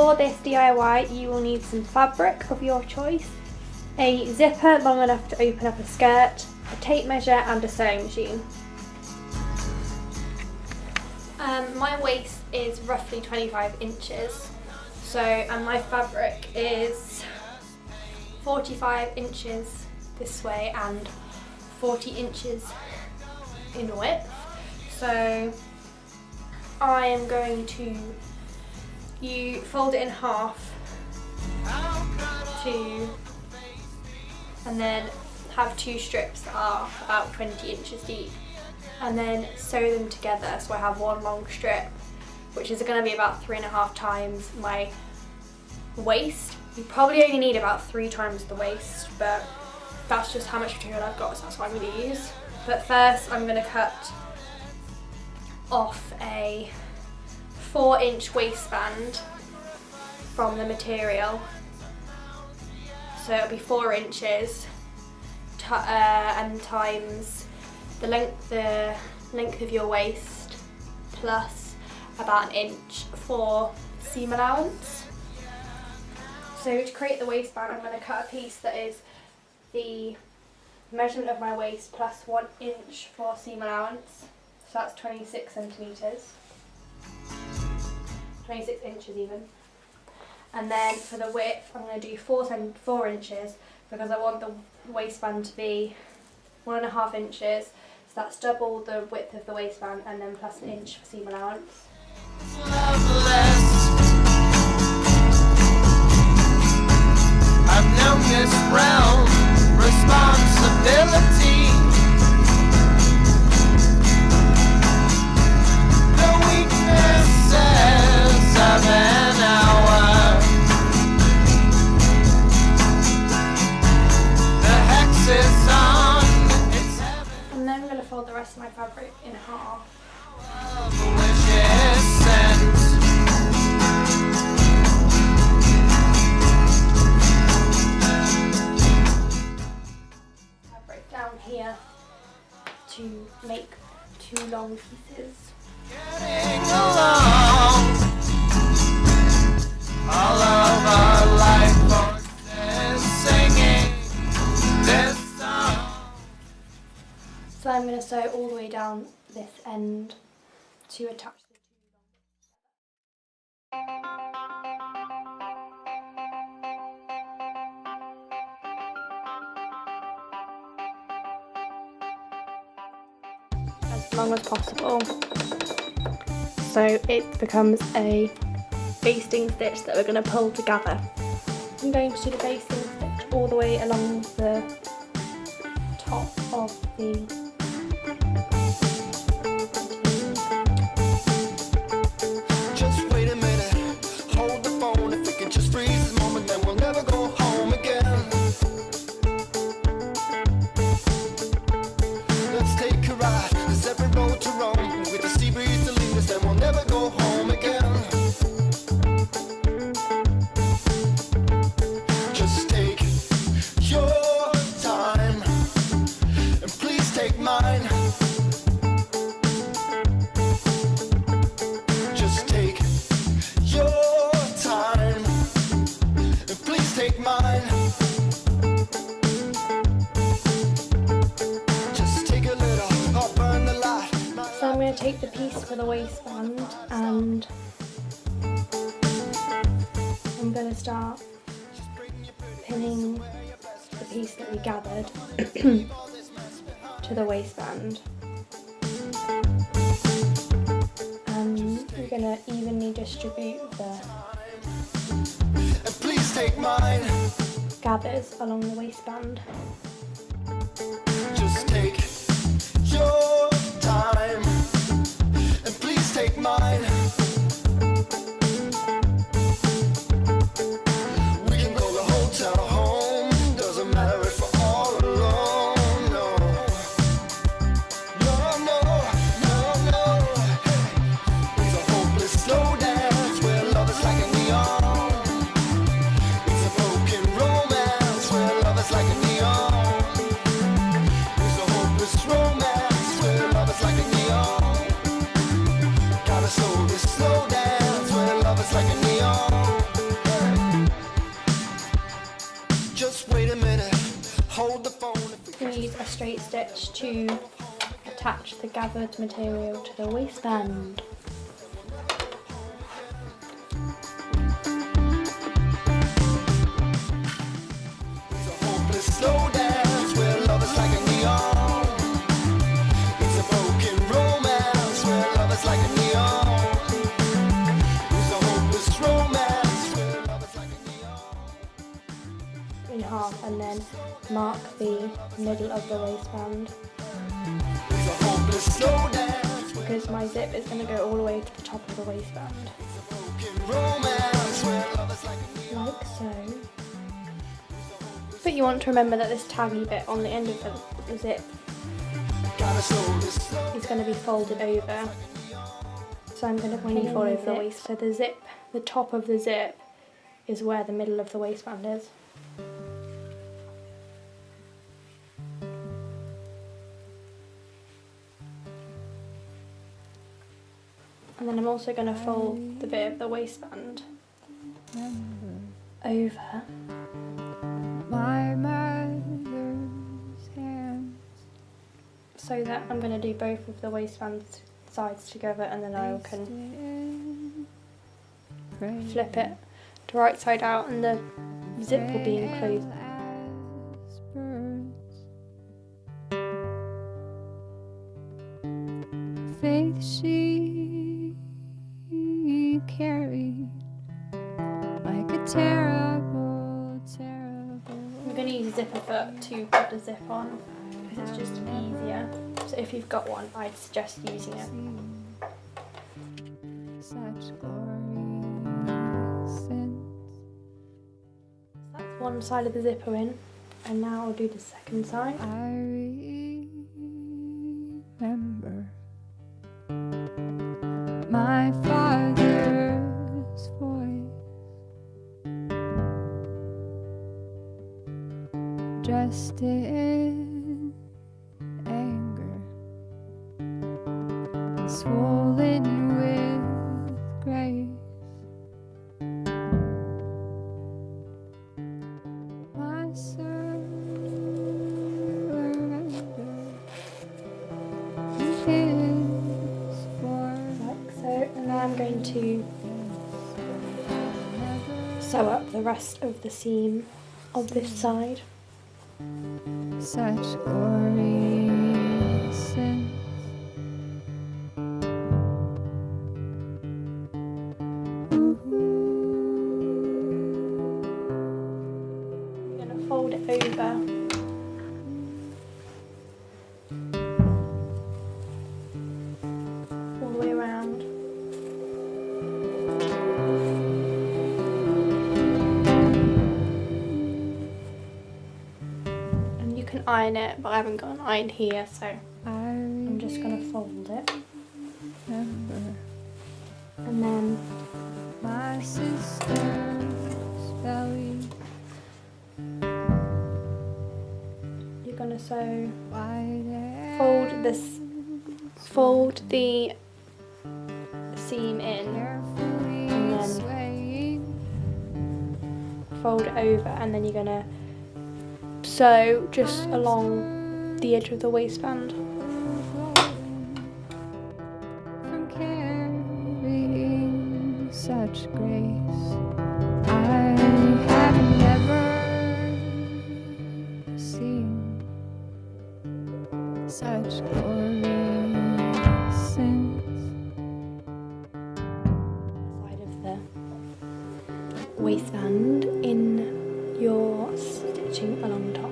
For this DIY, you will need some fabric of your choice, a zipper long enough to open up a skirt, a tape measure and a sewing machine. My waist is roughly 25 inches, and my fabric is 45 inches this way and 40 inches in width. So I am going to fold it in half and then have two strips that are about 20 inches deep, and then sew them together so I have one long strip, which is going to be about 3.5 times my waist. You probably only need about 3 times the waist, but that's just how much material I've got, so that's what I'm going to use. But first I'm going to cut off a 4-inch waistband from the material. So it'll be 4 inches and times the length of your waist plus about 1 inch for seam allowance. So to create the waistband, I'm going to cut a piece that is the measurement of my waist plus 1 inch for seam allowance. So that's 26 centimetres. 26 inches even. And then for the width, I'm going to do 4 inches because I want the waistband to be 1.5 inches. So that's double the width of the waistband and then plus 1 inch for seam allowance. I've known this realm, responsibility. The weaknesses of an hour. The hex is on, it's heaven. And then I'm going to fold the rest of my fabric in half. Fabric down here to make 2 long pieces. Getting along. All of our life forces singing this song. So I'm going to sew all the way down this end to attach the 2 long pieces. As long as possible, so it becomes a basting stitch that we're going to pull together. I'm going to do the basting stitch all the way along the top of the take the piece for the waistband and I'm going to start pinning the piece that we gathered to the waistband, and we're going to evenly distribute the gathers along the waistband. Just take your time and please take mine. We can call the hotel home, doesn't matter if we're all alone. No, no, no, no, no. It's a hopeless slow dance where love is like a neon. It's a broken romance where love is like a neon. stitch to attach the gathered material to the waistband. It's a hopeless slow dance where love is like a neon. It's a broken romance where love is like a neon. It's a hopeless romance where love is like a neon. In half and then mark the middle of the waistband, It's a hopeless slow dance where because my zip is going to go all the way to the top of the waistband, broken romance where love is like a neon. like so. But you want to remember that this taggy bit on the end of the zip Gotta slow this slow. is going to be folded over. So I'm going to when you fold over the waist, so the zip, the top of the zip is where the middle of the waistband is. And then I'm also going to fold the bit of the waistband over My mother's hands so that I'm going to do both of the waistband sides together, and then I can flip it to right side out and the zip will be enclosed. Faith she carried like a terrible, terrible. I'm going to use a zipper foot to put the zip on because it's just easier. So if you've got one, I'd suggest using it. Such glory since That's one side of the zipper in, and now I'll do the second side. I remember my father's voice dressed in anger, swollen with grace. My surrender is for Like so, and now I'm going to sew up the rest of the seam of this side. such glory since I'm going to fold it over all the way around. And you can iron it, but I haven't got an iron here, so I'm just going to fold it. remember And then my sister's belly. you're going to sew, White fold the seam in, carefully and then swaying. fold it over, and then you're going to sew just along the edge of the waistband. From carrying such grace, I have never seen such glory since. Side of the waistband in your stitching along top.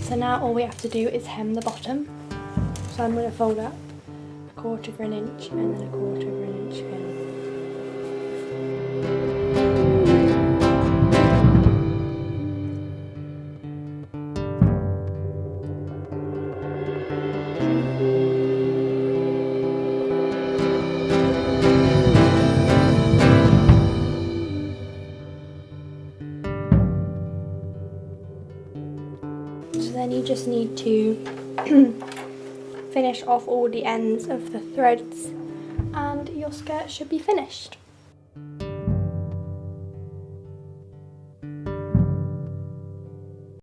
So now all we have to do is hem the bottom. So I'm going to fold up 1/4 of an inch and then 1/4 of an inch again. So then you just need to finish off all the ends of the threads and your skirt should be finished.